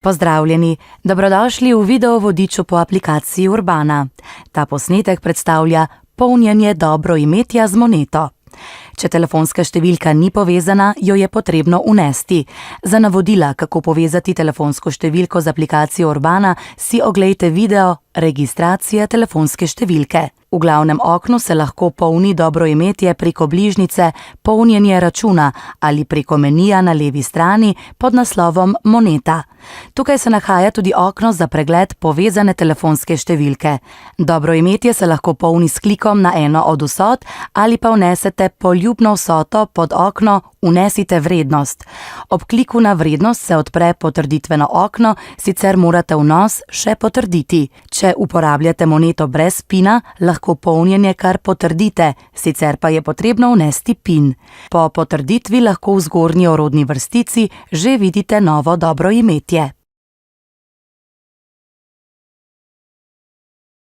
Pozdravljeni, dobrodošli v video vodiču po aplikaciji Urbana. Ta posnetek predstavlja polnjenje dobroimetja z moneto. Če telefonska številka ni povezana, jo je potrebno vnesti. Za navodila, kako povezati telefonsko številko z aplikacijo Urbana, si oglejte video Registracija telefonske številke. V glavnem oknu se lahko polni dobroimetje preko bližnjice Polnjenje računa ali preko menija na levi strani pod naslovom Moneta. Tukaj se nahaja tudi okno za pregled povezane telefonske številke. Dobroimetje se lahko polni s klikom na eno od vsot ali pa vnesete poljubno vsoto pod okno Vnesite vrednost. Ob kliku na vrednost se odpre potrditveno okno, sicer morate vnos še potrditi. Če uporabljate moneto brez pina, lahko polnjenje kar potrdite, sicer pa je potrebno vnesti pin. Po potrditvi lahko v zgornji orodni vrstici že vidite novo dobroimetje.